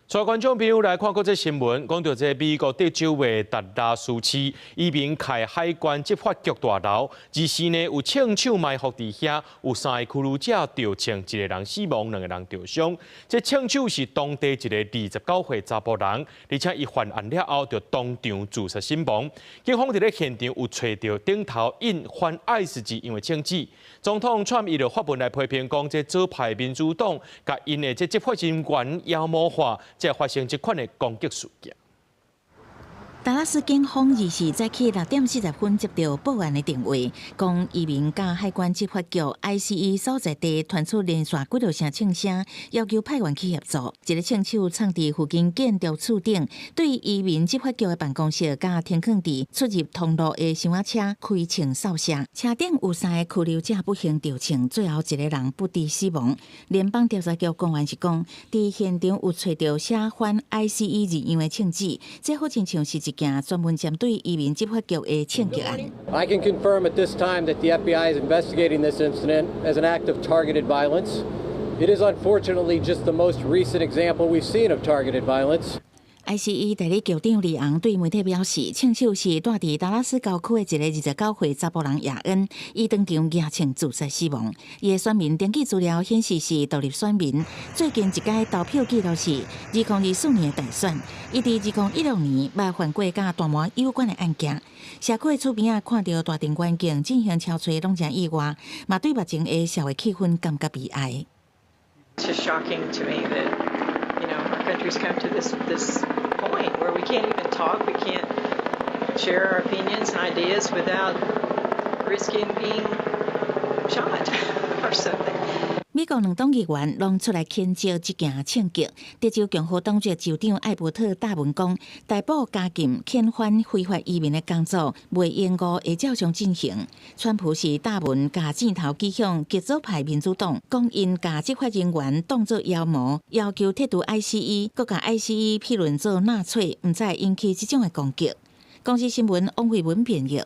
带观众朋友来看国际新闻，讲到这美国德州的达拉斯市移民开海关执法局大楼，二时呢有枪手埋伏伫遐，有3个驱逐者着枪，一个人死亡，2个人受伤。这枪手是当地一个29岁查甫人，而且伊犯案了后就当场自杀身亡。警方伫咧现场有找到顶头印反 ICE 字样的枪支。总统川伊就发文来批评讲，这左派民主党甲因的这执法人员妖魔化。 才发生这款的攻击事件。达拉斯警方2时早起6点40分接到报案的电话，讲移民甲海关执法局 ICE 所在地传出连续几条声枪声，要求派员去协助。一个枪手藏伫附近建筑厝顶，对移民执法局的办公室甲停靠伫出入通路的箱仔车开枪扫射，车顶有3个驱流者不幸着枪，最后1个人不治死亡。联邦调查局官员是讲，伫现场有找到写反 ICE 字样的枪支，这好亲像是一件专门针对移民执法局的枪击案。I can confirm at this time that the FBI is investigating this incident as an act of targeted violence. It is unfortunately just the most recent example we've seen of targeted violence. ICE 代理局长李昂对媒体表示，枪手是住伫达拉斯郊区的一个29岁查甫人亚恩，伊当场举枪自杀死亡。伊的选民登记资料显示是独立选民，最近一届投票记录是2024年的大选。伊伫2016年捌犯过甲大麻有关的案件。社区厝边看到大庭广众进行敲锤拢正意外，嘛对目前的社会气氛感觉悲哀。It's just shocking to me that our country's come to this point where we can't even talk, we can't share our opinions and ideas without risking being shot or something. 美国2党议员拢出来谴责这件枪击。德州共和党籍州长艾伯特大文讲，逮捕加禁遣返非法移民的工作，未延误会照常进行。川普是大文甲箭头指向极左派民主党，讲因甲执法人员当作妖魔，要求剔除 ICE， 搁甲 ICE 批论做纳粹，毋再引起这种的攻击。公司新闻王慧文编译。